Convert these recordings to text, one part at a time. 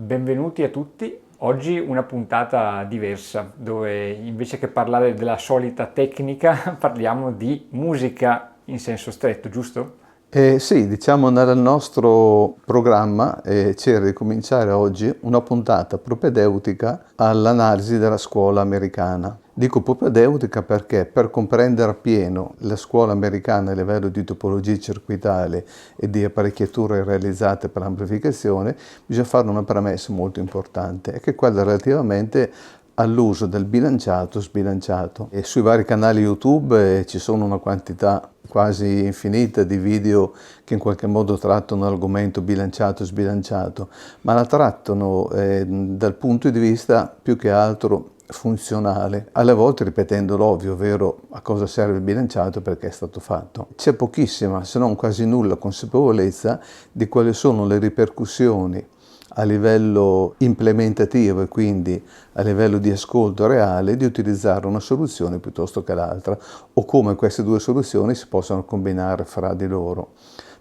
Benvenuti a tutti. Oggi una puntata diversa, dove invece che parlare della solita tecnica parliamo di musica in senso stretto, giusto? Sì, diciamo nel nostro programma c'era di cominciare oggi una puntata propedeutica all'analisi della scuola americana. Dico propedeutica perché per comprendere appieno la scuola americana a livello di topologie circuitali e di apparecchiature realizzate per l'amplificazione, bisogna fare una premessa molto importante, e che è quella relativamente all'uso del bilanciato sbilanciato. E sui vari canali YouTube ci sono una quantità quasi infinita di video che in qualche modo trattano l'argomento bilanciato sbilanciato, ma la trattano dal punto di vista più che altro funzionale, alle volte ripetendo l'ovvio, ovvero a cosa serve il bilanciato, perché è stato fatto. C'è pochissima, se non quasi nulla, consapevolezza di quali sono le ripercussioni a livello implementativo e quindi a livello di ascolto reale di utilizzare una soluzione piuttosto che l'altra, o come queste due soluzioni si possono combinare fra di loro.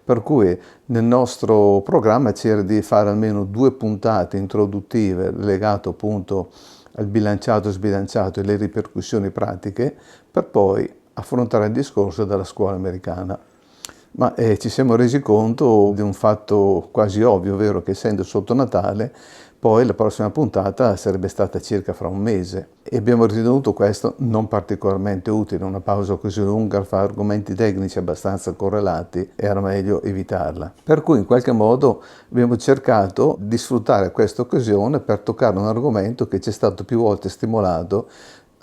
Per cui nel nostro programma c'era di fare almeno 2 puntate introduttive legate appunto al bilanciato sbilanciato e le ripercussioni pratiche, per poi affrontare il discorso della scuola americana. Ma ci siamo resi conto di un fatto quasi ovvio, ovvero che essendo sotto Natale, poi la prossima puntata sarebbe stata circa fra un mese, e abbiamo ritenuto questo non particolarmente utile. Una pausa così lunga fra argomenti tecnici abbastanza correlati era meglio evitarla. Per cui in qualche modo abbiamo cercato di sfruttare questa occasione per toccare un argomento che ci è stato più volte stimolato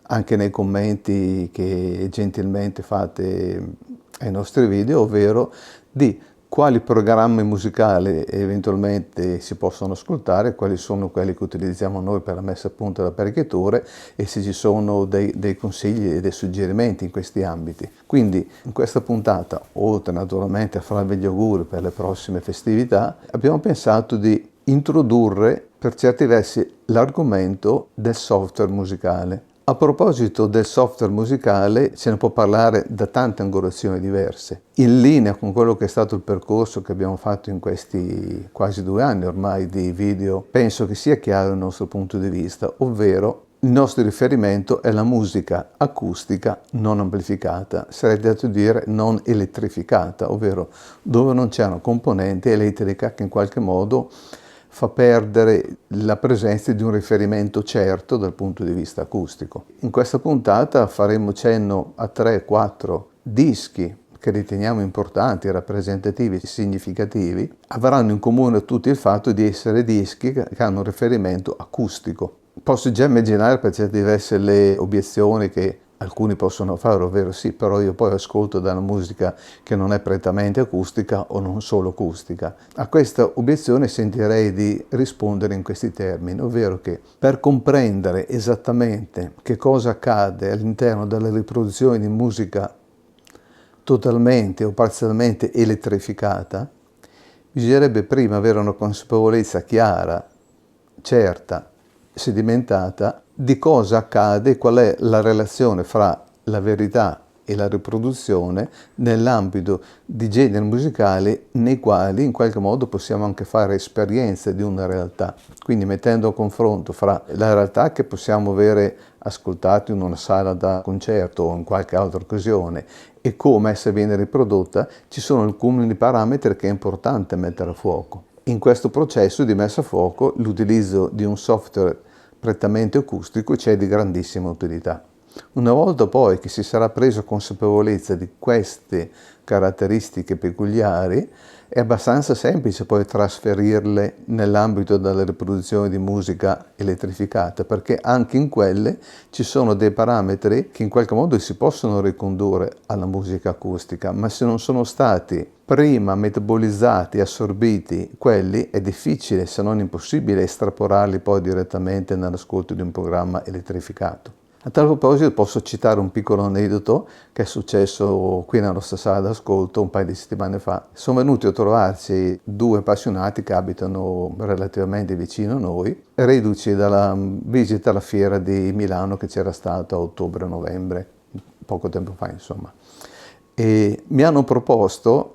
anche nei commenti che gentilmente fate ai nostri video, ovvero di quali programmi musicali eventualmente si possono ascoltare, quali sono quelli che utilizziamo noi per la messa a punto delle apparecchiature, e se ci sono dei consigli e dei suggerimenti in questi ambiti. Quindi in questa puntata, oltre naturalmente a farvi gli auguri per le prossime festività, abbiamo pensato di introdurre per certi versi l'argomento del software musicale. A proposito del software musicale, se ne può parlare da tante angolazioni diverse. In linea con quello che è stato il percorso che abbiamo fatto in questi quasi 2 anni ormai di video, penso che sia chiaro il nostro punto di vista, ovvero il nostro riferimento è la musica acustica non amplificata, sarebbe dato dire non elettrificata, ovvero dove non c'è una componente elettrica che in qualche modo fa perdere la presenza di un riferimento certo dal punto di vista acustico. In questa puntata faremo cenno a 3-4 dischi che riteniamo importanti, rappresentativi e significativi. Avranno in comune tutti il fatto di essere dischi che hanno un riferimento acustico. Posso già immaginare per certi versi le obiezioni che alcuni possono fare, ovvero sì, però io poi ascolto dalla musica che non è prettamente acustica o non solo acustica. A questa obiezione sentirei di rispondere in questi termini, ovvero che per comprendere esattamente che cosa accade all'interno delle riproduzioni di musica totalmente o parzialmente elettrificata, bisognerebbe prima avere una consapevolezza chiara, certa, sedimentata di cosa accade e qual è la relazione fra la verità e la riproduzione nell'ambito di generi musicali nei quali in qualche modo possiamo anche fare esperienza di una realtà. Quindi mettendo a confronto fra la realtà che possiamo avere ascoltato in una sala da concerto o in qualche altra occasione e come essa viene riprodotta, ci sono alcuni parametri che è importante mettere a fuoco. In questo processo di messa a fuoco l'utilizzo di un software prettamente acustico c'è di grandissima utilità. Una volta poi che si sarà preso consapevolezza di queste caratteristiche peculiari, è abbastanza semplice poi trasferirle nell'ambito della riproduzione di musica elettrificata, perché anche in quelle ci sono dei parametri che in qualche modo si possono ricondurre alla musica acustica, ma se non sono stati prima metabolizzati, assorbiti quelli, è difficile, se non impossibile, estrapolarli poi direttamente nell'ascolto di un programma elettrificato. A tal proposito posso citare un piccolo aneddoto che è successo qui nella nostra sala d'ascolto un paio di settimane fa. Sono venuti a trovarci 2 appassionati che abitano relativamente vicino a noi, reduci dalla visita alla fiera di Milano che c'era stata a ottobre-novembre, poco tempo fa insomma. E mi hanno proposto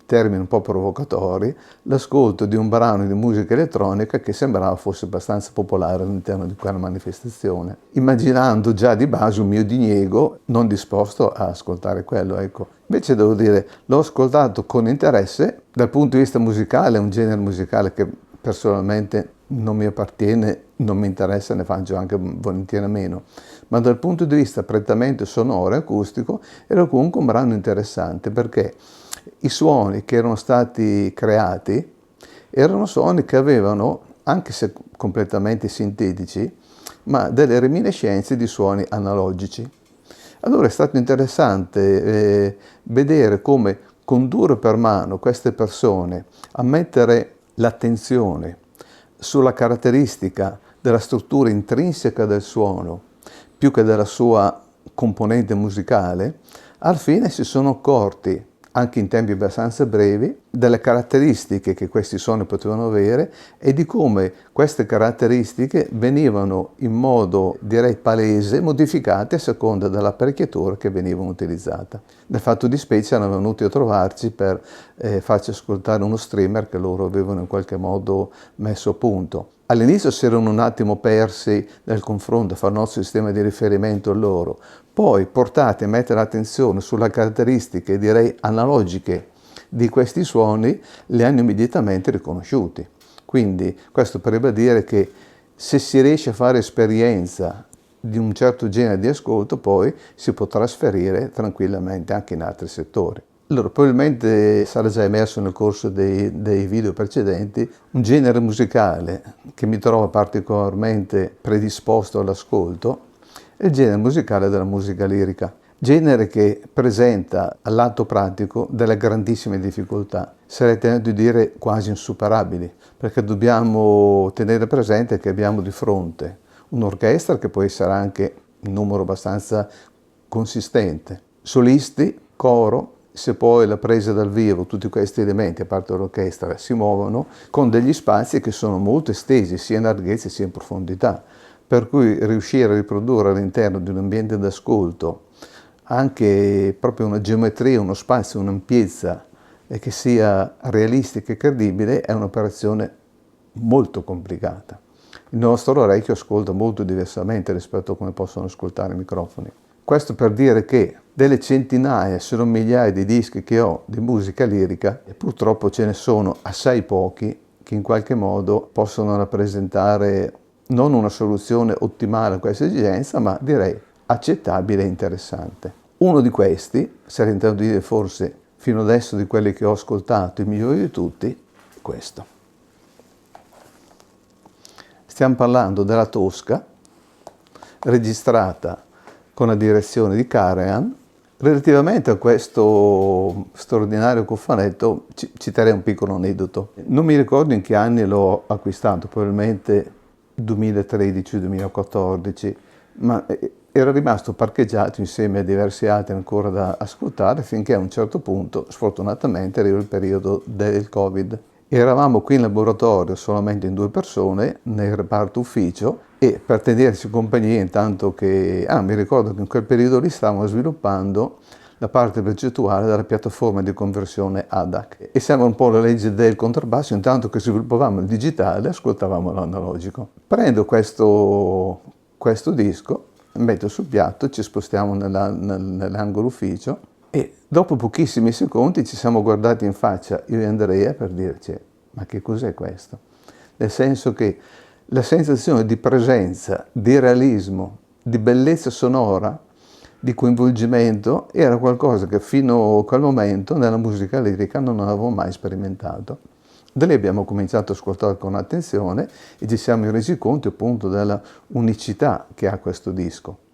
termini un po' provocatori, l'ascolto di un brano di musica elettronica che sembrava fosse abbastanza popolare all'interno di quella manifestazione, immaginando già di base un mio diniego non disposto a ascoltare quello, ecco. Invece devo dire, l'ho ascoltato con interesse, dal punto di vista musicale è un genere musicale che personalmente non mi appartiene, non mi interessa, ne faccio anche volentieri a meno, ma dal punto di vista prettamente sonoro e acustico era comunque un brano interessante perché i suoni che erano stati creati erano suoni che avevano, anche se completamente sintetici, ma delle reminiscenze di suoni analogici. Allora è stato interessante vedere come condurre per mano queste persone a mettere l'attenzione sulla caratteristica della struttura intrinseca del suono più che della sua componente musicale, alla fine si sono accorti, anche in tempi abbastanza brevi, delle caratteristiche che questi suoni potevano avere e di come queste caratteristiche venivano in modo, direi, palese, modificate a seconda dell'apparecchiatura che venivano utilizzata. Nel fatto di specie erano venuti a trovarci per farci ascoltare uno streamer che loro avevano in qualche modo messo a punto. All'inizio si erano un attimo persi nel confronto fra il nostro sistema di riferimento e loro, poi portati a mettere attenzione sulle caratteristiche, direi, analogiche di questi suoni, li hanno immediatamente riconosciuti. Quindi questo per ribadire che se si riesce a fare esperienza di un certo genere di ascolto, poi si può trasferire tranquillamente anche in altri settori. Allora, probabilmente sarà già emerso nel corso dei video precedenti un genere musicale che mi trova particolarmente predisposto all'ascolto, è il genere musicale della musica lirica. Genere che presenta al lato pratico delle grandissime difficoltà, sarei tenuto di dire quasi insuperabili, perché dobbiamo tenere presente che abbiamo di fronte un'orchestra che poi sarà anche un numero abbastanza consistente, solisti, coro, se poi la presa dal vivo, tutti questi elementi, a parte l'orchestra, si muovono con degli spazi che sono molto estesi, sia in larghezza sia in profondità, per cui riuscire a riprodurre all'interno di un ambiente d'ascolto anche proprio una geometria, uno spazio, un'ampiezza che sia realistica e credibile è un'operazione molto complicata. Il nostro orecchio ascolta molto diversamente rispetto a come possono ascoltare i microfoni. Questo per dire che delle centinaia, se non migliaia di dischi che ho di musica lirica, e purtroppo ce ne sono assai pochi che in qualche modo possono rappresentare non una soluzione ottimale a questa esigenza, ma direi accettabile e interessante. Uno di questi, sarei tentato di dire forse fino adesso di quelli che ho ascoltato, il migliore di tutti, è questo. Stiamo parlando della Tosca, registrata con la direzione di Karajan. Relativamente a questo straordinario cofanetto citerei un piccolo aneddoto. Non mi ricordo in che anni l'ho acquistato, probabilmente 2013-2014, ma era rimasto parcheggiato insieme a diversi altri ancora da ascoltare finché a un certo punto, sfortunatamente, arriva il periodo del Covid. Eravamo qui in laboratorio solamente in 2 persone nel reparto ufficio e per tenerci compagnia intanto che... mi ricordo che in quel periodo lì stavamo sviluppando la parte progettuale della piattaforma di conversione ADAC e siamo un po' la legge del contrabbasso, intanto che sviluppavamo il digitale ascoltavamo l'analogico. Prendo questo disco, metto sul piatto, ci spostiamo nell'angolo ufficio e dopo pochissimi secondi ci siamo guardati in faccia io e Andrea per dirci ma che cos'è questo? Nel senso che la sensazione di presenza, di realismo, di bellezza sonora, di coinvolgimento era qualcosa che fino a quel momento nella musica lirica non avevo mai sperimentato. Da lì abbiamo cominciato ad ascoltare con attenzione e ci siamo resi conto appunto della unicità che ha questo disco.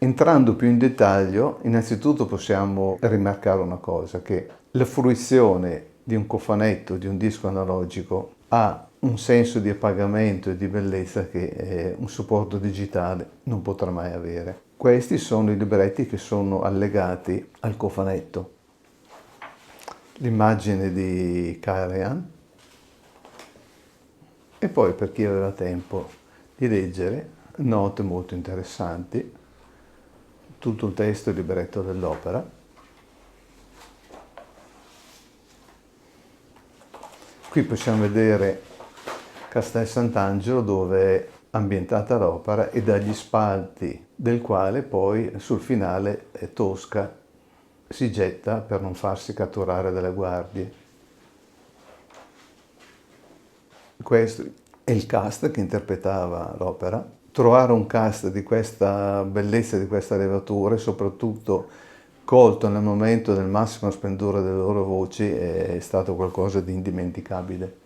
Entrando più in dettaglio, innanzitutto possiamo rimarcare una cosa, che la fruizione di un cofanetto, di un disco analogico, ha un senso di appagamento e di bellezza che un supporto digitale non potrà mai avere. Questi sono i libretti che sono allegati al cofanetto. L'immagine di Karajan e poi per chi aveva tempo di leggere note molto interessanti, tutto un testo e libretto dell'opera. Qui possiamo vedere Castel Sant'Angelo, dove è ambientata l'opera, e dagli spalti del quale poi sul finale Tosca si getta per non farsi catturare dalle guardie. Questo è il cast che interpretava l'opera. Trovare un cast di questa bellezza, di questa levatura, e soprattutto colto nel momento del massimo splendore delle loro voci, è stato qualcosa di indimenticabile.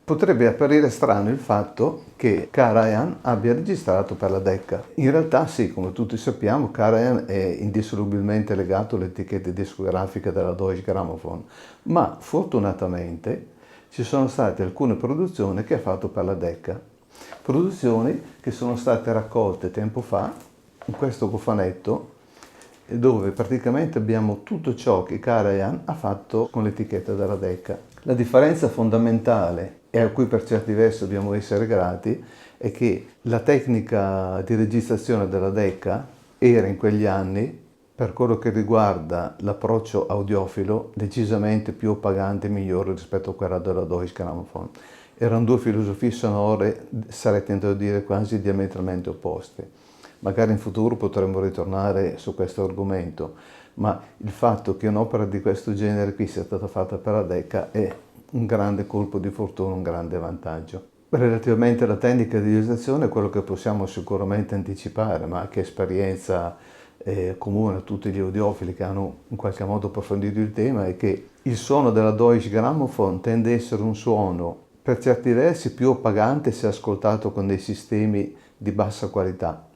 Potrebbe apparire strano il fatto che Karajan abbia registrato per la Decca. In realtà sì, come tutti sappiamo, Karajan è indissolubilmente legato all'etichetta discografica della Deutsche Grammophon, ma fortunatamente ci sono state alcune produzioni che ha fatto per la Decca, produzioni che sono state raccolte tempo fa in questo cofanetto, dove praticamente abbiamo tutto ciò che Karajan ha fatto con l'etichetta della Decca. La differenza fondamentale, e a cui per certi versi dobbiamo essere grati, è che la tecnica di registrazione della Decca era in quegli anni, per quello che riguarda l'approccio audiofilo, decisamente più appagante e migliore rispetto a quella della Deutsche Grammophon. Erano due filosofie sonore, sarei tentato di dire quasi diametralmente opposte. Magari in futuro potremmo ritornare su questo argomento, ma il fatto che un'opera di questo genere qui sia stata fatta per la Decca è un grande colpo di fortuna, un grande vantaggio. Relativamente alla tecnica di registrazione, quello che possiamo sicuramente anticipare, ma che esperienza comune a tutti gli audiofili che hanno in qualche modo approfondito il tema, è che il suono della Deutsche Grammophon tende ad essere un suono per certi versi più appagante se ascoltato con dei sistemi di bassa qualità.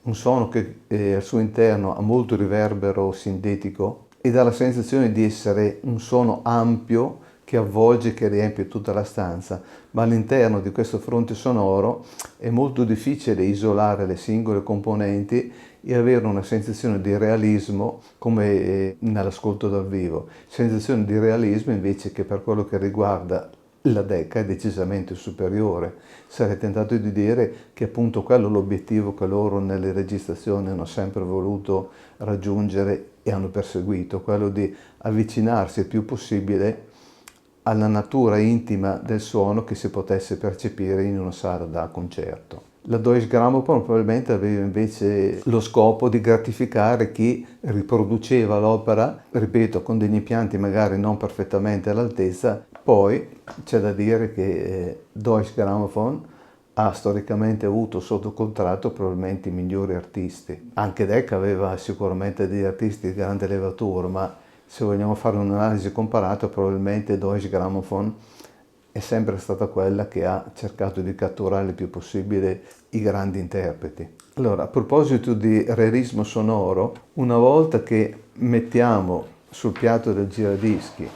Un suono che al suo interno ha molto riverbero sintetico e dà la sensazione di essere un suono ampio che avvolge, che riempie tutta la stanza, ma all'interno di questo fronte sonoro è molto difficile isolare le singole componenti e avere una sensazione di realismo come nell'ascolto dal vivo. Sensazione di realismo invece che per quello che riguarda la Decca è decisamente superiore. Sarei tentato di dire che appunto quello è l'obiettivo che loro nelle registrazioni hanno sempre voluto raggiungere e hanno perseguito, quello di avvicinarsi il più possibile alla natura intima del suono che si potesse percepire in una sala da concerto. La Deutsche Grammophon probabilmente aveva invece lo scopo di gratificare chi riproduceva l'opera, ripeto, con degli impianti magari non perfettamente all'altezza. Poi c'è da dire che Deutsche Grammophon ha storicamente avuto sotto contratto probabilmente i migliori artisti. Anche Decca aveva sicuramente degli artisti di grande levatura, ma se vogliamo fare un'analisi comparata, probabilmente Deutsche Grammophon è sempre stata quella che ha cercato di catturare il più possibile i grandi interpreti. Allora, a proposito di realismo sonoro, una volta che mettiamo sul piatto del giradischi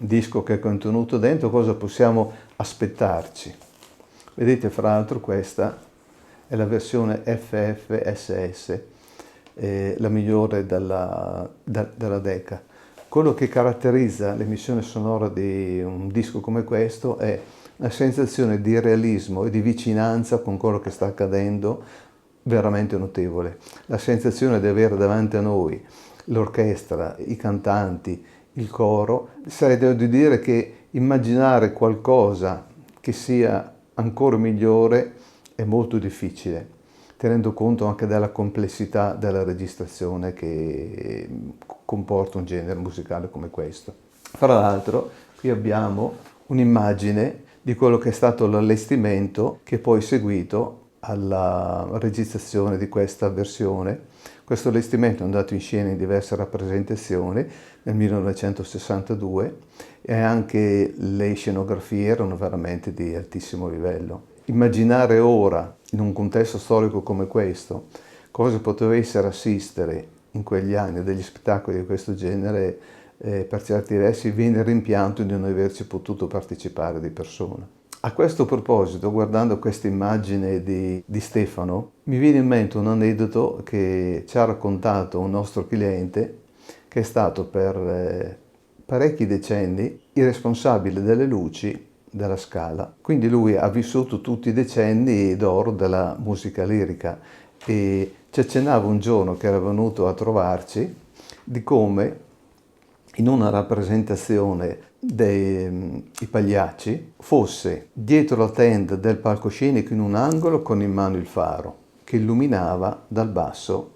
il disco che è contenuto dentro, cosa possiamo aspettarci? Vedete, fra l'altro, questa è la versione FFSS, la migliore della Decca. Quello che caratterizza l'emissione sonora di un disco come questo è una sensazione di realismo e di vicinanza con quello che sta accadendo veramente notevole. La sensazione di avere davanti a noi l'orchestra, i cantanti, il coro. Sarei di dire che immaginare qualcosa che sia ancora migliore è molto difficile, tenendo conto anche della complessità della registrazione che comporta un genere musicale come questo. Fra l'altro, qui abbiamo un'immagine di quello che è stato l'allestimento che poi è seguito alla registrazione di questa versione. Questo allestimento è andato in scena in diverse rappresentazioni nel 1962 e anche le scenografie erano veramente di altissimo livello. Immaginare ora, in un contesto storico come questo, cosa poteva essere assistere in quegli anni a degli spettacoli di questo genere, per certi versi viene rimpianto di non averci potuto partecipare di persona. A questo proposito, guardando questa immagine di Stefano, mi viene in mente un aneddoto che ci ha raccontato un nostro cliente che è stato per parecchi decenni il responsabile delle luci della Scala. Quindi lui ha vissuto tutti i decenni d'oro della musica lirica e ci accennava un giorno che era venuto a trovarci di come in una rappresentazione dei pagliacci fosse dietro la tenda del palcoscenico in un angolo con in mano il faro che illuminava dal basso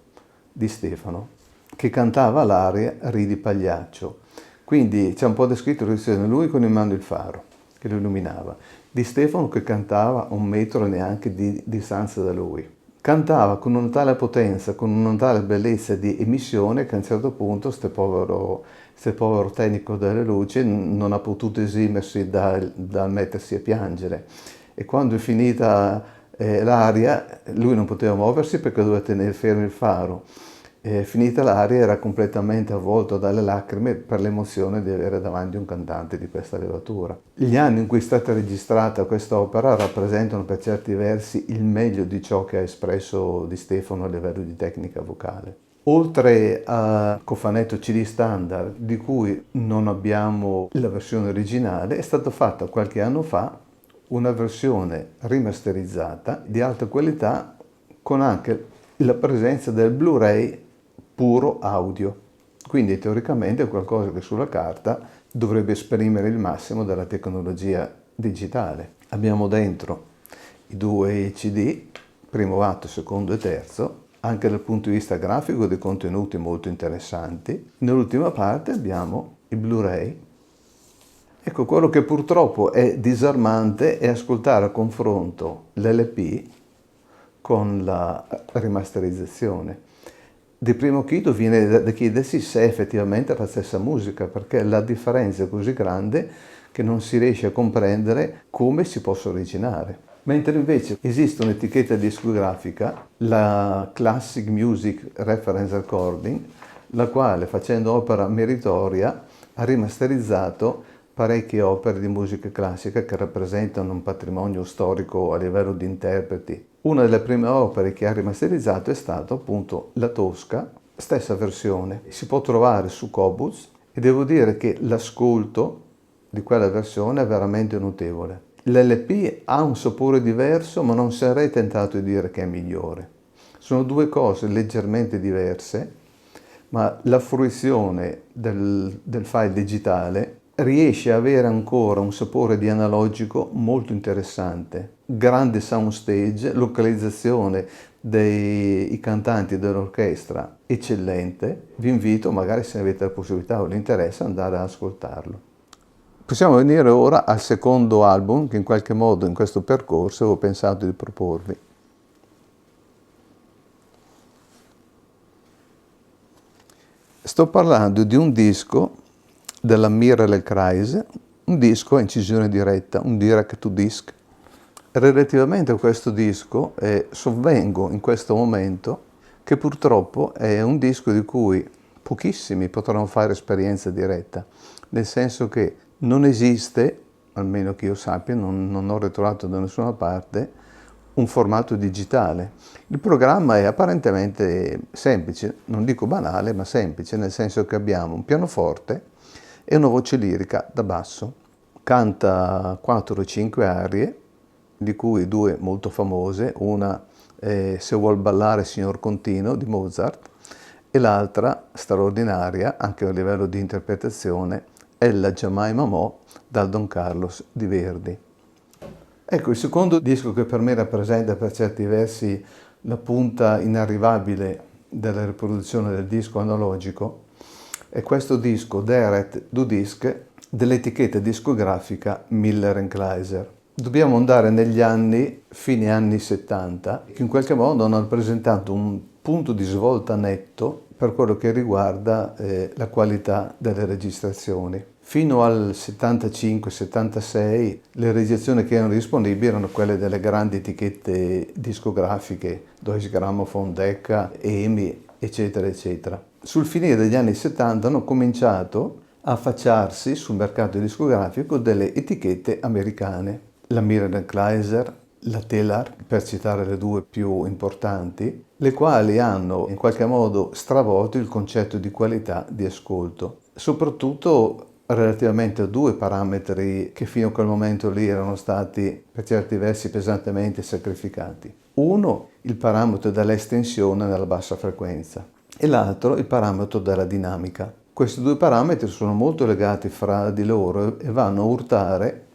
di Stefano, che cantava l'aria Ridi Pagliaccio. Quindi c'è un po' descritto lui con in mano il faro che lo illuminava, di Stefano che cantava a 1 metro neanche di distanza da lui. Cantava con una tale potenza, con una tale bellezza di emissione che a un certo punto questo povero tecnico delle luci non ha potuto esimersi dal mettersi a piangere. E quando è finita l'aria, lui non poteva muoversi perché doveva tenere fermo il faro. Finita l'aria era completamente avvolto dalle lacrime per l'emozione di avere davanti un cantante di questa levatura. Gli anni in cui è stata registrata quest'opera rappresentano per certi versi il meglio di ciò che ha espresso Di Stefano a livello di tecnica vocale. Oltre a cofanetto CD standard, di cui non abbiamo la versione originale, è stata fatta qualche anno fa una versione rimasterizzata di alta qualità con anche la presenza del Blu-ray puro audio. Quindi teoricamente è qualcosa che sulla carta dovrebbe esprimere il massimo della tecnologia digitale. Abbiamo dentro i 2 CD, primo atto, secondo e terzo, anche dal punto di vista grafico dei contenuti molto interessanti. Nell'ultima parte abbiamo il Blu-ray. Ecco, quello che purtroppo è disarmante è ascoltare a confronto l'LP con la rimasterizzazione. Di primo acchito viene da chiedersi se effettivamente è la stessa musica, perché la differenza è così grande che non si riesce a comprendere come si possa originare. Mentre invece esiste un'etichetta discografica, la Classic Music Reference Recording, la quale, facendo opera meritoria, ha rimasterizzato parecchie opere di musica classica che rappresentano un patrimonio storico a livello di interpreti. Una delle prime opere che ha rimasterizzato è stata appunto la Tosca, stessa versione. Si può trovare su Qobuz e devo dire che l'ascolto di quella versione è veramente notevole. L'LP ha un sapore diverso, ma non sarei tentato di dire che è migliore. Sono 2 cose leggermente diverse, ma la fruizione del file digitale riesce a avere ancora un sapore di analogico molto interessante. Grande soundstage, localizzazione dei cantanti dell'orchestra eccellente. Vi invito, magari se avete la possibilità o l'interesse, ad andare ad ascoltarlo. Possiamo venire ora al secondo album che in qualche modo in questo percorso ho pensato di proporvi. Sto parlando di un disco della Mirrorless, un disco a incisione diretta, un direct to disc. Relativamente a questo disco sovvengo in questo momento che purtroppo è un disco di cui pochissimi potranno fare esperienza diretta, nel senso che non esiste, almeno che io sappia, non ho ritrovato da nessuna parte, un formato digitale. Il programma è apparentemente semplice, non dico banale, ma semplice, nel senso che abbiamo un pianoforte e una voce lirica da basso. Canta 4 o 5 arie, di cui 2 molto famose, una Se vuol ballare signor Contino di Mozart e l'altra straordinaria, anche a livello di interpretazione, Ella Giammai Mamò dal Don Carlos di Verdi. Ecco, il secondo disco che per me rappresenta per certi versi la punta inarrivabile della riproduzione del disco analogico è questo disco Direct to Disc dell'etichetta discografica Miller & Kleiser. Dobbiamo andare negli anni, fine anni 70, che in qualche modo hanno rappresentato un punto di svolta netto per quello che riguarda la qualità delle registrazioni. Fino al 75-76 le registrazioni che erano disponibili erano quelle delle grandi etichette discografiche, Deutsche Grammophon, Decca, EMI, eccetera, eccetera. Sul finire degli anni 70 hanno cominciato a affacciarsi sul mercato discografico delle etichette americane. La Miller & Kleiser, la Telar, per citare le 2 più importanti, le quali hanno in qualche modo stravolto il concetto di qualità di ascolto, soprattutto relativamente a 2 parametri che fino a quel momento lì erano stati per certi versi pesantemente sacrificati. Uno, il parametro dell'estensione nella bassa frequenza. e l'altro il parametro della dinamica. Questi due parametri sono molto legati fra di loro e vanno a urtare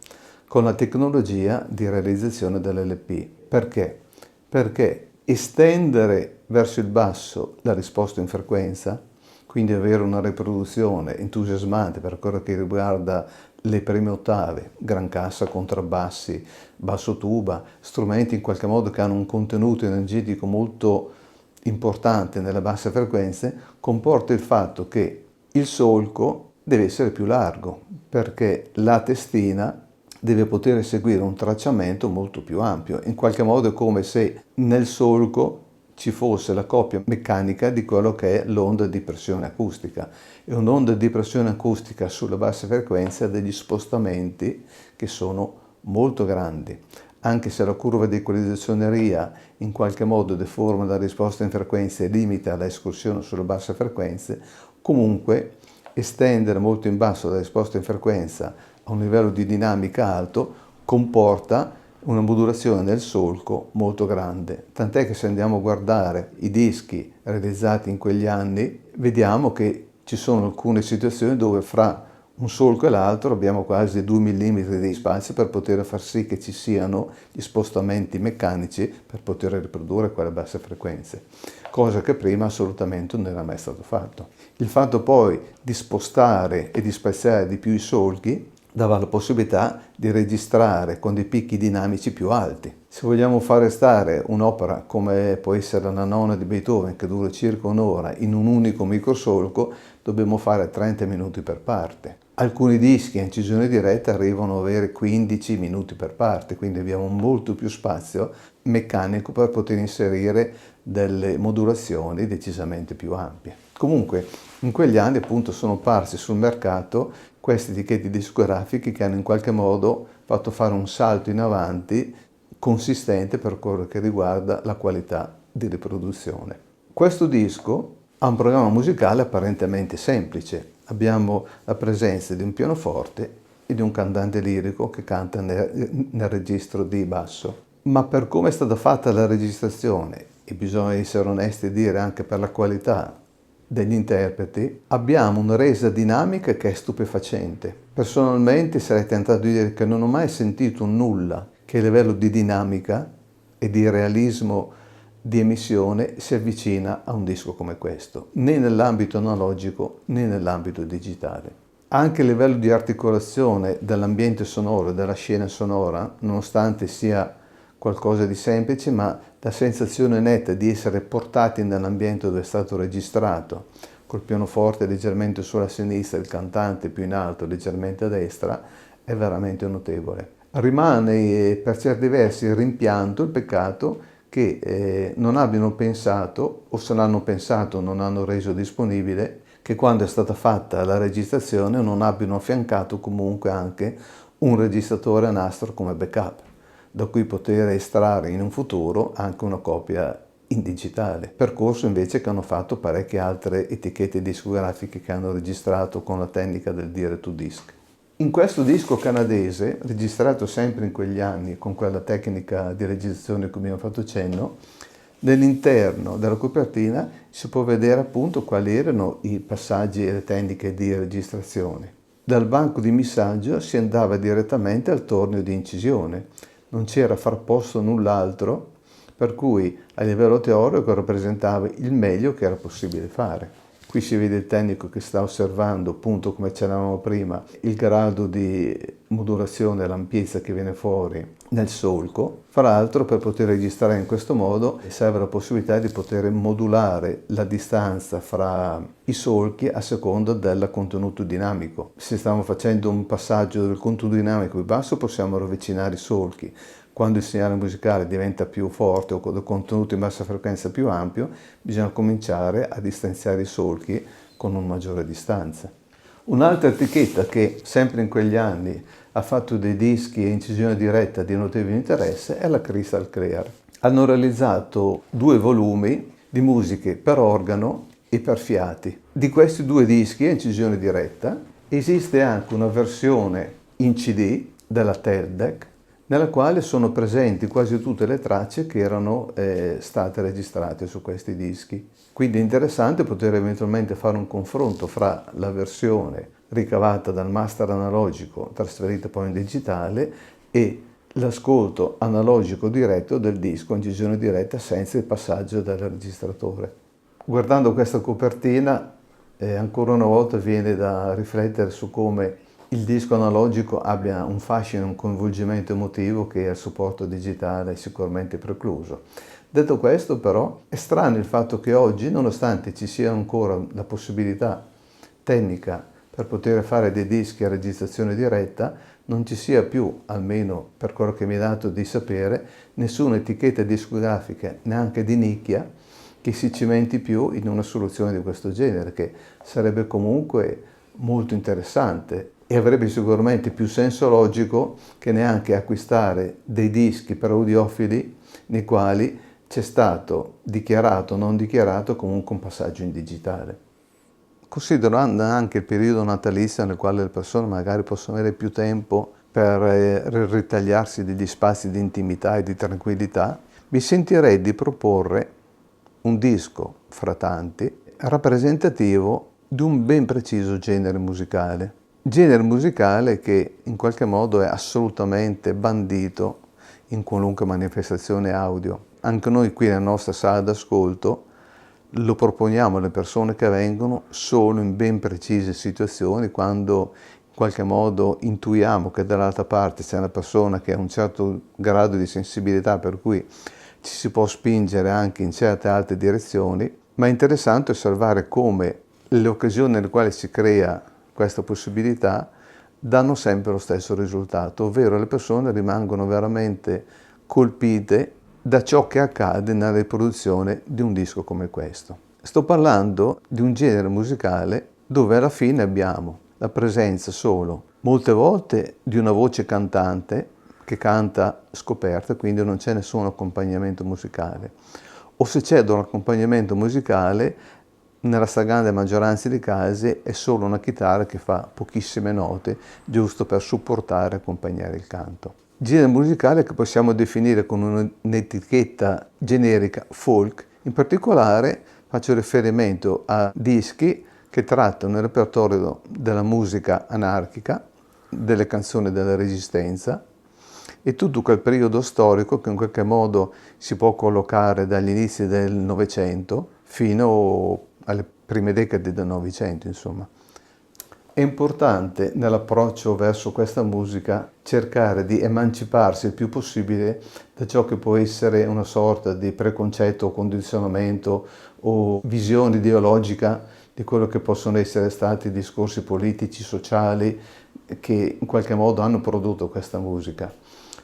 con la tecnologia di realizzazione dell'LP. Perché? Perché estendere verso il basso la risposta in frequenza, quindi avere una riproduzione entusiasmante per quello che riguarda le prime ottave, gran cassa, contrabbassi, basso tuba, strumenti in qualche modo che hanno un contenuto energetico molto importante nelle basse frequenze, comporta il fatto che il solco deve essere più largo, perché la testina deve poter seguire un tracciamento molto più ampio. In qualche modo è come se nel solco ci fosse la coppia meccanica di quello che è l'onda di pressione acustica. E un'onda di pressione acustica sulle basse frequenze ha degli spostamenti che sono molto grandi. Anche se la curva di equalizzazione in qualche modo deforma la risposta in frequenza e limita l'escursione sulle basse frequenze, comunque estendere molto in basso la risposta in frequenza a un livello di dinamica alto comporta una modulazione nel solco molto grande. Tant'è che se andiamo a guardare i dischi realizzati in quegli anni, vediamo che ci sono alcune situazioni dove fra un solco e l'altro abbiamo quasi 2 mm di spazio per poter far sì che ci siano gli spostamenti meccanici per poter riprodurre quelle basse frequenze, cosa che prima assolutamente non era mai stato fatto. Il fatto poi di spostare e di spaziare di più i solchi dava la possibilità di registrare con dei picchi dinamici più alti. Se vogliamo fare stare un'opera come può essere la nona di Beethoven, che dura circa un'ora, in un unico microsolco, dobbiamo fare 30 minuti per parte. Alcuni dischi a incisione diretta arrivano ad avere 15 minuti per parte, quindi abbiamo molto più spazio meccanico per poter inserire delle modulazioni decisamente più ampie. Comunque, in quegli anni appunto sono apparsi sul mercato queste etichette discografiche che hanno in qualche modo fatto fare un salto in avanti consistente per quello che riguarda la qualità di riproduzione. Questo disco ha un programma musicale apparentemente semplice. Abbiamo la presenza di un pianoforte e di un cantante lirico che canta nel registro di basso. Ma per come è stata fatta la registrazione, e bisogna essere onesti e dire anche per la qualità degli interpreti, abbiamo una resa dinamica che è stupefacente. Personalmente sarei tentato di dire che non ho mai sentito nulla che a livello di dinamica e di realismo di emissione si avvicina a un disco come questo, né nell'ambito analogico né nell'ambito digitale. Anche a livello di articolazione dell'ambiente sonoro e della scena sonora, nonostante sia qualcosa di semplice, ma la sensazione netta di essere portati nell'ambiente dove è stato registrato, col pianoforte leggermente sulla sinistra, il cantante più in alto, leggermente a destra, è veramente notevole. Rimane per certi versi il rimpianto, il peccato, che non abbiano pensato, o se l'hanno pensato non hanno reso disponibile, che quando è stata fatta la registrazione non abbiano affiancato comunque anche un registratore a nastro come backup, da cui poter estrarre in un futuro anche una copia in digitale. Percorso invece che hanno fatto parecchie altre etichette discografiche che hanno registrato con la tecnica del direct to disc. In questo disco canadese, registrato sempre in quegli anni con quella tecnica di registrazione a cui abbiamo fatto cenno, nell'interno della copertina si può vedere appunto quali erano i passaggi e le tecniche di registrazione. Dal banco di missaggio si andava direttamente al tornio di incisione, non c'era farposto null'altro, per cui a livello teorico rappresentava il meglio che era possibile fare. Qui si vede il tecnico che sta osservando, appunto come accennavamo prima, il grado di modulazione e l'ampiezza che viene fuori nel solco. Fra l'altro, per poter registrare in questo modo serve la possibilità di poter modulare la distanza fra i solchi a seconda del contenuto dinamico. Se stiamo facendo un passaggio del contenuto dinamico più basso, possiamo ravvicinare i solchi. Quando il segnale musicale diventa più forte o il contenuto in bassa frequenza più ampio, bisogna cominciare a distanziare i solchi con una maggiore distanza. Un'altra etichetta che sempre in quegli anni ha fatto dei dischi e incisione diretta di notevole interesse è la Crystal Clear. Hanno realizzato 2 volumi di musiche per organo e per fiati. Di questi 2 dischi a incisione diretta esiste anche una versione in CD della Teldec nella quale sono presenti quasi tutte le tracce che erano state registrate su questi dischi. Quindi è interessante poter eventualmente fare un confronto fra la versione ricavata dal master analogico, trasferita poi in digitale, e l'ascolto analogico diretto del disco, incisione diretta senza il passaggio dal registratore. Guardando questa copertina, ancora una volta viene da riflettere su come il disco analogico abbia un fascino, un coinvolgimento emotivo che al supporto digitale è sicuramente precluso. Detto questo, però, è strano il fatto che oggi, nonostante ci sia ancora la possibilità tecnica per poter fare dei dischi a registrazione diretta, non ci sia più, almeno per quello che mi è dato di sapere, nessuna etichetta discografica, neanche di nicchia, che si cimenti più in una soluzione di questo genere, che sarebbe comunque molto interessante e avrebbe sicuramente più senso logico che neanche acquistare dei dischi per audiofili nei quali c'è stato dichiarato o non dichiarato comunque un passaggio in digitale. Considerando anche il periodo natalizio nel quale le persone magari possono avere più tempo per ritagliarsi degli spazi di intimità e di tranquillità, mi sentirei di proporre un disco fra tanti rappresentativo di un ben preciso genere musicale. Genere musicale che in qualche modo è assolutamente bandito in qualunque manifestazione audio. Anche noi qui nella nostra sala d'ascolto lo proponiamo alle persone che vengono solo in ben precise situazioni, quando in qualche modo intuiamo che dall'altra parte c'è una persona che ha un certo grado di sensibilità per cui ci si può spingere anche in certe altre direzioni, ma è interessante osservare come le occasioni nelle quali si crea questa possibilità danno sempre lo stesso risultato, ovvero le persone rimangono veramente colpite da ciò che accade nella riproduzione di un disco come questo. Sto parlando di un genere musicale dove alla fine abbiamo la presenza solo, molte volte, di una voce cantante che canta scoperta, quindi non c'è nessun accompagnamento musicale. O se c'è un accompagnamento musicale, nella stragrande maggioranza dei casi è solo una chitarra che fa pochissime note, giusto per supportare e accompagnare il canto. Genere musicale che possiamo definire con un'etichetta generica folk. In particolare faccio riferimento a dischi che trattano il repertorio della musica anarchica, delle canzoni della Resistenza e tutto quel periodo storico che in qualche modo si può collocare dagli inizi del Novecento fino alle prime decadi del Novecento, insomma. È importante nell'approccio verso questa musica cercare di emanciparsi il più possibile da ciò che può essere una sorta di preconcetto o condizionamento o visione ideologica di quello che possono essere stati i discorsi politici, sociali che in qualche modo hanno prodotto questa musica,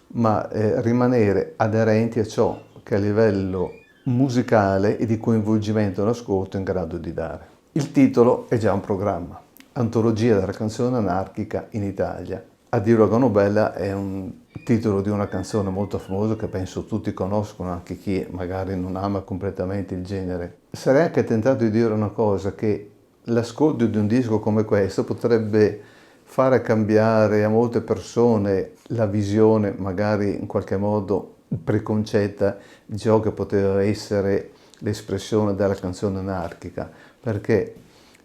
ma rimanere aderenti a ciò che a livello musicale e di coinvolgimento all'ascolto è in grado di dare. Il titolo è già un programma. Antologia della canzone anarchica in Italia. A dirlo con bella è un titolo di una canzone molto famosa che penso tutti conoscono, anche chi magari non ama completamente il genere. Sarei anche tentato di dire una cosa, che l'ascolto di un disco come questo potrebbe fare cambiare a molte persone la visione, magari in qualche modo preconcetta, di ciò che poteva essere l'espressione della canzone anarchica, perché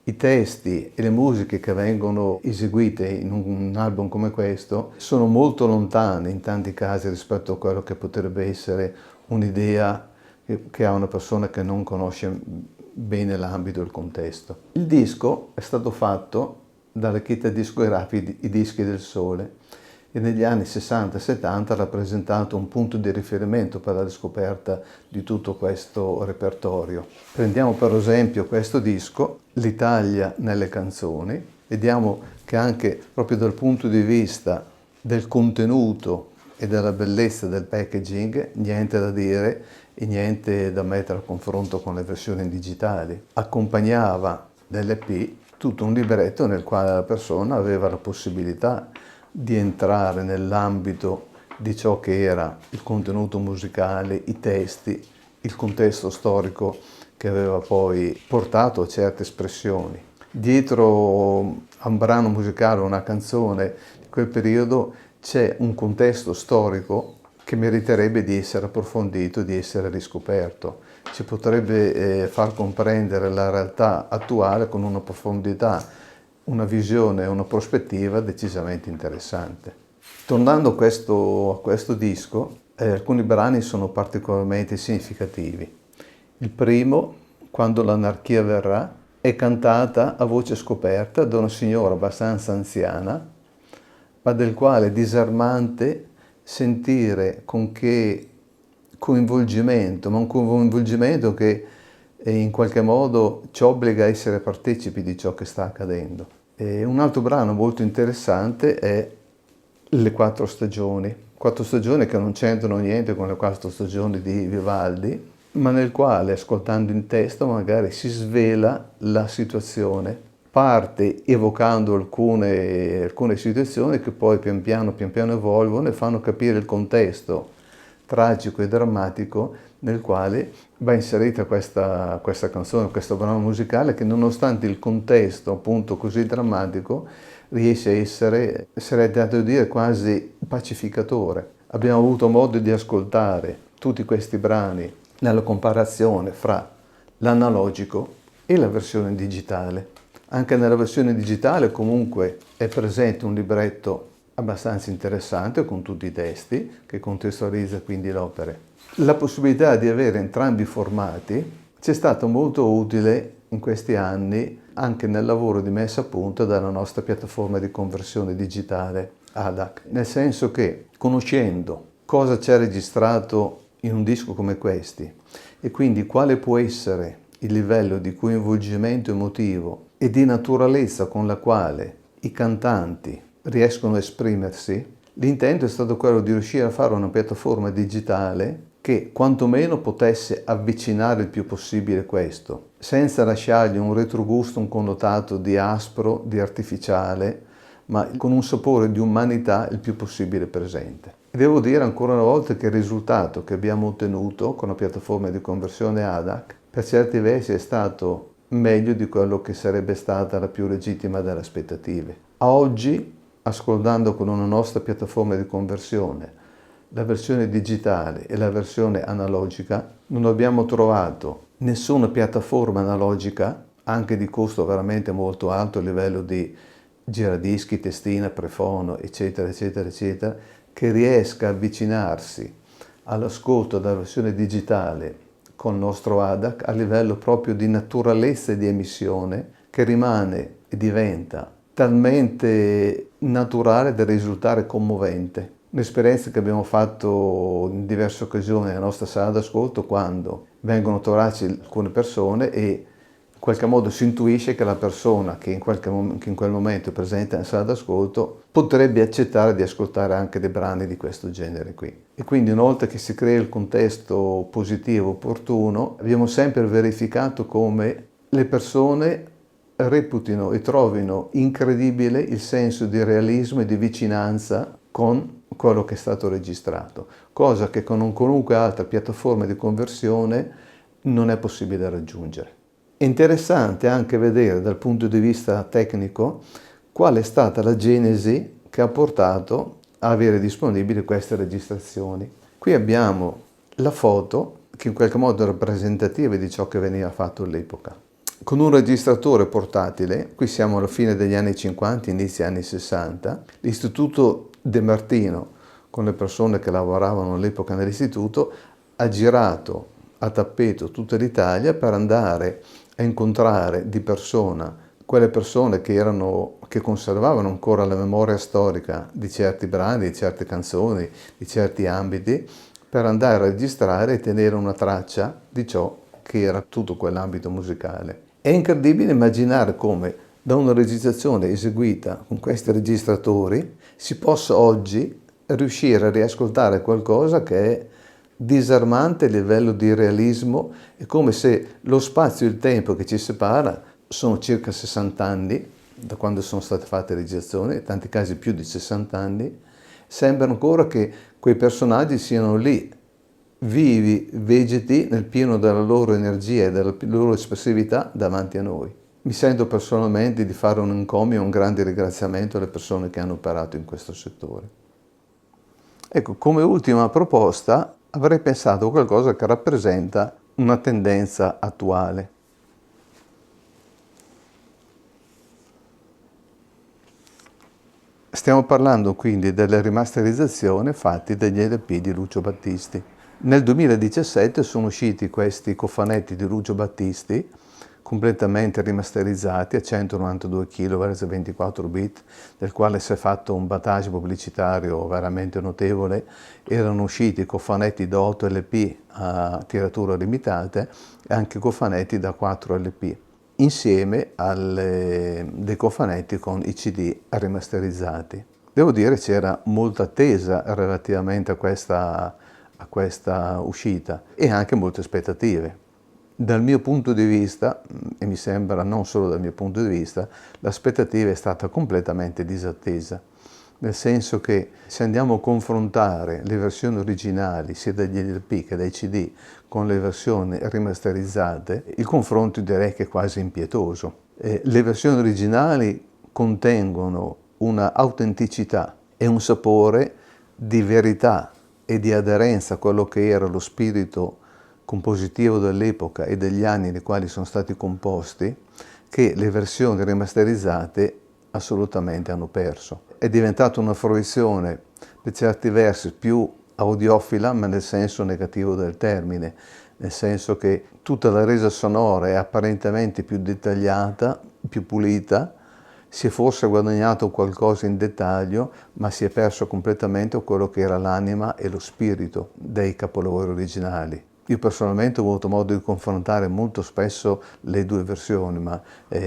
i testi e le musiche che vengono eseguite in un album come questo sono molto lontane in tanti casi rispetto a quello che potrebbe essere un'idea che ha una persona che non conosce bene l'ambito e il contesto. Il disco è stato fatto dalle chiese discografiche I Dischi del Sole e negli anni 60 e 70 ha rappresentato un punto di riferimento per la riscoperta di tutto questo repertorio. Prendiamo per esempio questo disco, L'Italia nelle canzoni, vediamo che anche proprio dal punto di vista del contenuto e della bellezza del packaging niente da dire e niente da mettere a confronto con le versioni digitali. Accompagnava nell'EP tutto un libretto nel quale la persona aveva la possibilità di entrare nell'ambito di ciò che era il contenuto musicale, i testi, il contesto storico che aveva poi portato a certe espressioni. Dietro a un brano musicale, una canzone di quel periodo, c'è un contesto storico che meriterebbe di essere approfondito, di essere riscoperto. Ci potrebbe far comprendere la realtà attuale con una profondità, una visione e una prospettiva decisamente interessante. Tornando a questo disco, alcuni brani sono particolarmente significativi. Il primo, Quando l'anarchia verrà, è cantata a voce scoperta da una signora abbastanza anziana, ma del quale è disarmante sentire con che coinvolgimento, ma un coinvolgimento che in qualche modo ci obbliga a essere partecipi di ciò che sta accadendo. E un altro brano molto interessante è Le quattro stagioni. Quattro stagioni che non c'entrano niente con le quattro stagioni di Vivaldi, ma nel quale, ascoltando il testo, magari si svela la situazione, parte evocando alcune situazioni che poi pian piano evolvono e fanno capire il contesto tragico e drammatico nel quale va inserita questa canzone, questo brano musicale che, nonostante il contesto appunto così drammatico, riesce a essere, sarei dato a dire, quasi pacificatore. Abbiamo avuto modo di ascoltare tutti questi brani nella comparazione fra l'analogico e la versione digitale. Anche nella versione digitale comunque è presente un libretto abbastanza interessante con tutti i testi che contestualizza quindi l'opera. La possibilità di avere entrambi i formati ci è stata molto utile in questi anni anche nel lavoro di messa a punto dalla nostra piattaforma di conversione digitale ADAC, nel senso che, conoscendo cosa c'è registrato in un disco come questi e quindi quale può essere il livello di coinvolgimento emotivo e di naturalezza con la quale i cantanti riescono a esprimersi, l'intento è stato quello di riuscire a fare una piattaforma digitale che quantomeno potesse avvicinare il più possibile questo, senza lasciargli un retrogusto, un connotato di aspro, di artificiale, ma con un sapore di umanità il più possibile presente. E devo dire ancora una volta che il risultato che abbiamo ottenuto con la piattaforma di conversione ADAC per certi versi è stato meglio di quello che sarebbe stata la più legittima delle aspettative. A oggi, ascoltando con una nostra piattaforma di conversione la versione digitale e la versione analogica, non abbiamo trovato nessuna piattaforma analogica, anche di costo veramente molto alto a livello di giradischi, testina, prefono, eccetera, eccetera, eccetera, che riesca a avvicinarsi all'ascolto della versione digitale con il nostro ADAC a livello proprio di naturalezza e di emissione, che rimane e diventa talmente naturale da risultare commovente. Un'esperienza che abbiamo fatto in diverse occasioni nella nostra sala d'ascolto, quando vengono toraci alcune persone e in qualche modo si intuisce che la persona che in quel momento è presente nella sala d'ascolto potrebbe accettare di ascoltare anche dei brani di questo genere qui. E quindi, una volta che si crea il contesto positivo, opportuno, abbiamo sempre verificato come le persone reputino e trovino incredibile il senso di realismo e di vicinanza con quello che è stato registrato, cosa che con qualunque altra piattaforma di conversione non è possibile raggiungere. È interessante anche vedere dal punto di vista tecnico qual è stata la genesi che ha portato a avere disponibili queste registrazioni. Qui abbiamo la foto che in qualche modo è rappresentativa di ciò che veniva fatto all'epoca. Con un registratore portatile, qui siamo alla fine degli anni 50, inizi anni 60, l'Istituto De Martino, con le persone che lavoravano all'epoca nell'istituto, ha girato a tappeto tutta l'Italia per andare a incontrare di persona quelle persone che conservavano ancora la memoria storica di certi brani, di certe canzoni, di certi ambiti, per andare a registrare e tenere una traccia di ciò che era tutto quell'ambito musicale. È incredibile immaginare come da una registrazione eseguita con questi registratori si possa oggi riuscire a riascoltare qualcosa che è disarmante a livello di realismo. È come se lo spazio e il tempo che ci separa sono circa 60 anni, da quando sono state fatte le registrazioni, in tanti casi più di 60 anni, sembra ancora che quei personaggi siano lì, vivi, vegeti nel pieno della loro energia e della loro espressività davanti a noi. Mi sento personalmente di fare un encomio e un grande ringraziamento alle persone che hanno operato in questo settore. Ecco, come ultima proposta avrei pensato a qualcosa che rappresenta una tendenza attuale. Stiamo parlando quindi delle rimasterizzazioni fatte dagli LP di Lucio Battisti. Nel 2017 sono usciti questi cofanetti di Lucio Battisti, completamente rimasterizzati a 192 kHz e 24 bit, del quale si è fatto un battage pubblicitario veramente notevole. Erano usciti cofanetti da 8 LP a tiratura limitate e anche cofanetti da 4 LP, insieme dei cofanetti con i CD rimasterizzati. Devo dire c'era molta attesa relativamente a questa uscita e anche molte aspettative. Dal mio punto di vista, e mi sembra non solo dal mio punto di vista, l'aspettativa è stata completamente disattesa, nel senso che se andiamo a confrontare le versioni originali sia dagli LP che dai CD con le versioni rimasterizzate, il confronto direi che è quasi impietoso. Le versioni originali contengono una autenticità e un sapore di verità e di aderenza a quello che era lo spirito compositivo dell'epoca e degli anni nei quali sono stati composti, che le versioni rimasterizzate assolutamente hanno perso. È diventata una fruizione per certi versi più audiofila, ma nel senso negativo del termine, nel senso che tutta la resa sonora è apparentemente più dettagliata, più pulita, si è forse guadagnato qualcosa in dettaglio, ma si è perso completamente quello che era l'anima e lo spirito dei capolavori originali. Io personalmente ho avuto modo di confrontare molto spesso le due versioni, ma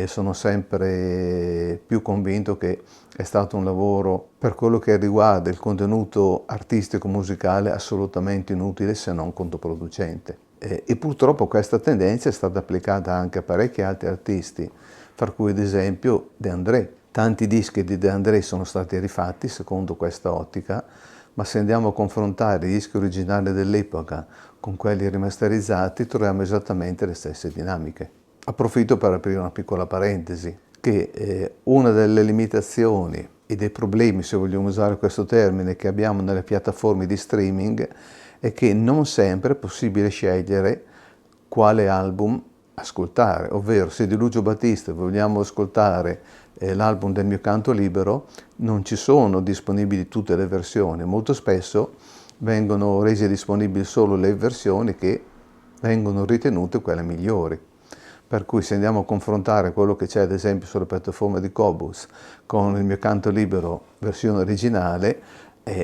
sono sempre più convinto che è stato un lavoro, per quello che riguarda il contenuto artistico musicale, assolutamente inutile se non controproducente. E purtroppo questa tendenza è stata applicata anche a parecchi altri artisti, fra cui ad esempio De André. Tanti dischi di De André sono stati rifatti secondo questa ottica, ma se andiamo a confrontare i dischi originali dell'epoca con quelli rimasterizzati troviamo esattamente le stesse dinamiche. Approfitto per aprire una piccola parentesi, che una delle limitazioni e dei problemi, se vogliamo usare questo termine, che abbiamo nelle piattaforme di streaming è che non sempre è possibile scegliere quale album ascoltare, ovvero se di Lucio Battisti vogliamo ascoltare l'album del mio canto libero, non ci sono disponibili tutte le versioni, molto spesso vengono rese disponibili solo le versioni che vengono ritenute quelle migliori. Per cui se andiamo a confrontare quello che c'è ad esempio sulla piattaforma di Qobuz con il mio canto libero versione originale,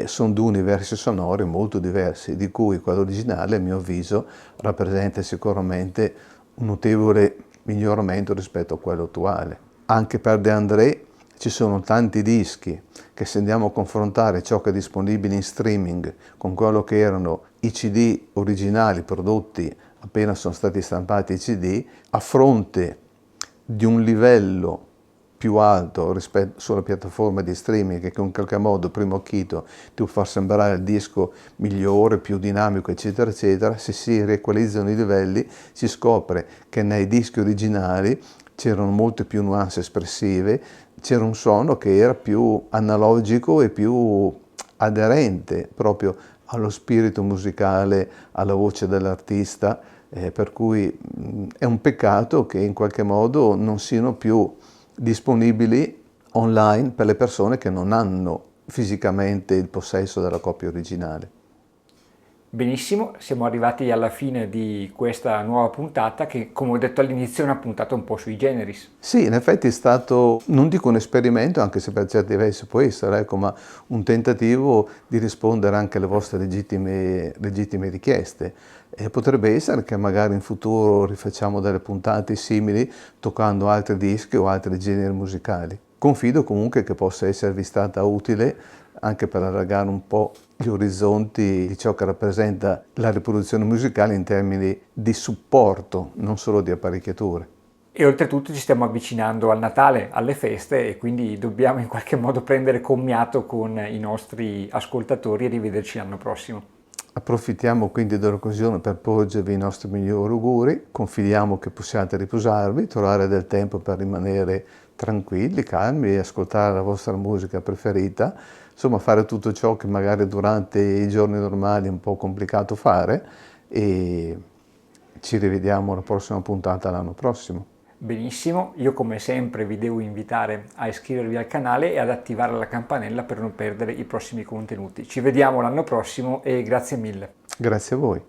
sono due universi sonori molto diversi, di cui quello originale, a mio avviso, rappresenta sicuramente un notevole miglioramento rispetto a quello attuale. Anche per De André ci sono tanti dischi che, se andiamo a confrontare ciò che è disponibile in streaming con quello che erano i CD originali prodotti appena sono stati stampati i CD, a fronte di un livello più alto rispetto sulla piattaforma di streaming, che in qualche modo primo acchito ti può far sembrare il disco migliore, più dinamico, eccetera eccetera, se si riequalizzano i livelli si scopre che nei dischi originali c'erano molte più nuance espressive, c'era un suono che era più analogico e più aderente proprio allo spirito musicale, alla voce dell'artista, per cui è un peccato che in qualche modo non siano più disponibili online per le persone che non hanno fisicamente il possesso della copia originale. Benissimo, siamo arrivati alla fine di questa nuova puntata che, come ho detto all'inizio, è una puntata un po' sui generis. Sì, in effetti è stato, non dico un esperimento, anche se per certi versi può essere, ecco, ma un tentativo di rispondere anche alle vostre legittime richieste. E potrebbe essere che magari in futuro rifacciamo delle puntate simili toccando altri dischi o altri generi musicali. Confido comunque che possa esservi stata utile anche per allargare un po' gli orizzonti di ciò che rappresenta la riproduzione musicale in termini di supporto, non solo di apparecchiature. E oltretutto ci stiamo avvicinando al Natale, alle feste, e quindi dobbiamo in qualche modo prendere commiato con i nostri ascoltatori e rivederci l'anno prossimo. Approfittiamo quindi dell'occasione per porgervi i nostri migliori auguri, confidiamo che possiate riposarvi, trovare del tempo per rimanere tranquilli, calmi e ascoltare la vostra musica preferita, insomma fare tutto ciò che magari durante i giorni normali è un po' complicato fare e ci rivediamo alla prossima puntata l'anno prossimo. Benissimo, io come sempre vi devo invitare a iscrivervi al canale e ad attivare la campanella per non perdere i prossimi contenuti. Ci vediamo l'anno prossimo e grazie mille. Grazie a voi.